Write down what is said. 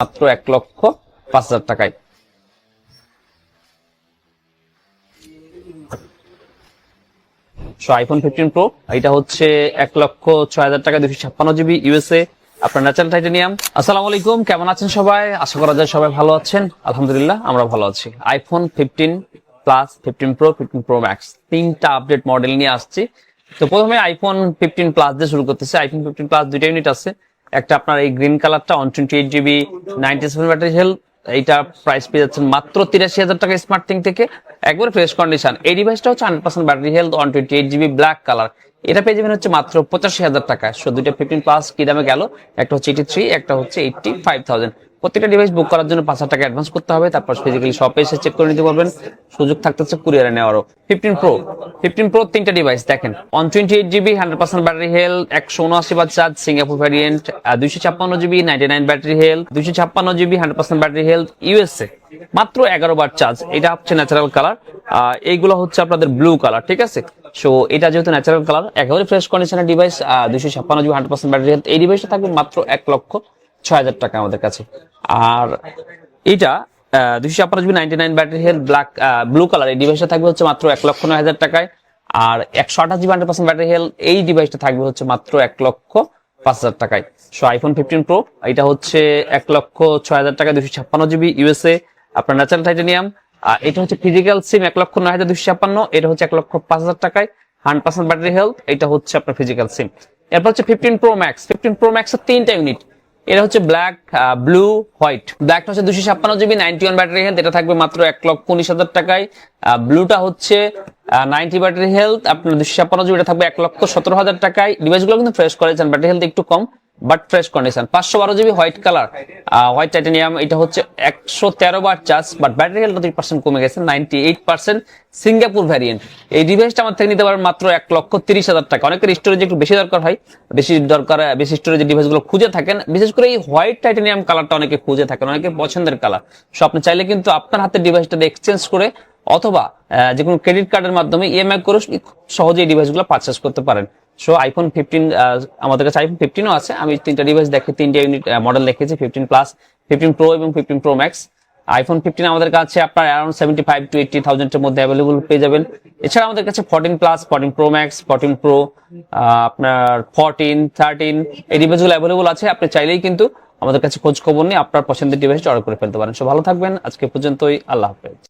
মাত্র 1,05,000 টাকায়। IPhone 15 pro এটা হচ্ছে 1,06,000 টাকা, 256 জিবি ইউএসএ, আপনার ন্যাচারাল টাইটানিয়াম। আসসালামু আলাইকুম, কেমন আছেন সবাই? আশা করা যায় সবাই ভালো আছেন। আলহামদুলিল্লাহ আমরা ভালো আছি। IPhone 15 plus, 15 pro, 15 pro max তিনটা আপডেট মডেল নিয়ে আসছি। তো প্রথমে আইফোন 15 প্লাস দিয়ে শুরু করতেছে। আইফোন 15 প্লাস দুইটা ইউনিট আছে। একটা আপনার এই গ্রিন কালারটা 128 জিবি 97 ব্যাটারি হেলথ, এইটা প্রাইস পেয়ে যাচ্ছেন মাত্র 83,000 টাকা স্মার্ট থিং থেকে, একবারে ফ্রেশ কন্ডিশন। এই ডিভাইসটা হচ্ছে 100% battery health, 128 GB black colour, এটা পেয়ে যাবেন হচ্ছে মাত্র 85,000 টাকা। দুইটা 15 প্লাস কি দামে গেল, একটা হচ্ছে 83, একটা হচ্ছে 85,000। প্রত্যেকটা ডিভাইস বুক করার জন্য 5,000 টাকা অ্যাডভান্স করতে হবে, তারপর ফিজিক্যালি শপে এসে চেক করে নিতে পারবেন। সুযোগ থাকতেছে কুরিয়ারে নেওয়ারও। 15 প্রো তিনটা ডিভাইস দেখেন, 128 জিবি 100% ব্যাটারি হেলথ, 179 বার charge Singapore variant, 256 GB 99 battery health, 256 GB 100% battery health USA, মাত্র 11 বার চার্জ। এটা হচ্ছে ন্যাচারাল কালার, এইগুলো হচ্ছে আপনাদের ব্লু কালার, ঠিক আছে। সো এটা যেহেতু ন্যাচারাল কালার, একেবারে ফ্রেশ কন্ডিশনের ডিভাইস, 256 জিবি 100% ব্যাটারি হেলথ, এই ডিভাইসটা থাকবে মাত্র 1,06,000 টাকা আমাদের কাছে। আর এটা 256 GB 99 battery health blue colour, এই ডিভাইসটা থাকবে হচ্ছে মাত্র 1,09,000 টাকায়। আর 128 জিবি 100% ব্যাটারি হেলথ, এই ডিভাইসটা থাকবে হচ্ছে মাত্র 1,05,000 টাকায়। আইফোন 15 প্রো এটা হচ্ছে 1,06,000 টাকা, 256 জিবি ইউএসএ, আপনার ন্যাচারাল টাইটানিয়াম। এটা হচ্ছে ফিজিক্যাল সিম 1,09,256, এটা হচ্ছে 1,05,000 টাকায়, 100% ব্যাটারি হেলথ, এটা হচ্ছে আপনার ফিজিক্যাল সিম। এরপর হচ্ছে 15 প্রো ম্যাক্স। 15 প্রো ম্যাক্সের তিনটা ইউনিট, এটা হচ্ছে ব্ল্যাক, ব্লু, হোয়াইট। ব্ল্যাকটা হচ্ছে 256 জিবি 91 ব্যাটারি হেলথ, এটা থাকবে মাত্র 1,19,000 টাকায়। ব্লুটা হচ্ছে 90 ব্যাটারি হেলথ, আপনার 256 জিবি, এটা থাকবে 1,17,000 টাকায়। ডিভাইসগুলো কিন্তু ফ্রেশ করেছেন, ব্যাটারি হেলথ একটু কম but fresh condition. 512 GB white colour, white titanium, এটা হচ্ছে 113 বার চার্জ বাট ব্যাটারি হেলথ 2% কমে গেছে, 98% সিঙ্গাপুর ভ্যারিয়েন্ট। এই ডিভাইসটা আমার থেকে নিতে পারেন মাত্র 1,30,000 টাকা। অনেকের স্টোরেজ একটু বেশি দরকার হয়, বেশি স্টোরেজ ডিভাইসগুলো খুঁজে থাকেন, বিশেষ করে এই হোয়াইট টাইটানিয়াম কালারটা অনেকে খুঁজে থাকেন, অনেকের পছন্দের কালার। সো আপনি চাইলে কিন্তু আপনার হাতের ডিভাইসটা এক্সচেঞ্জ করে অথবা যে কোনো ক্রেডিট কার্ডের মাধ্যমে ইএমআই করে সহজে এই ডিভাইসগুলো পারচেজ করতে পারেন। আইফোন 15 আমাদের কাছে আইফোন 15ও আছে। আমি তিনটা ডিভাইস দেখে তিনটা ইউনিট মডেল দেখেছি, 15 প্লাস, 15 প্রো এবং 15 প্রো ম্যাক্স। আইফোন 15 আমাদের কাছে আপনার অ্যারাউন্ড 75 to 80,000 এর মধ্যে অ্যাভেলেবল পেয়ে যাবেন। এছাড়া আমাদের কাছে 14 প্লাস, 14 প্রো ম্যাক্স, 14 প্রো, আপনার 14, 13 এই ডিভাইসগুলো অ্যাভেলেবল আছে। আপনি চাইলেই কিন্তু আমাদের কাছে খোঁজ খবর নিয়ে আপনার পছন্দের ডিভাইস অর্ডার করে ফেলতে পারেন। ভালো থাকবেন, আজকে পর্যন্তই, আল্লাহ হাফেজ।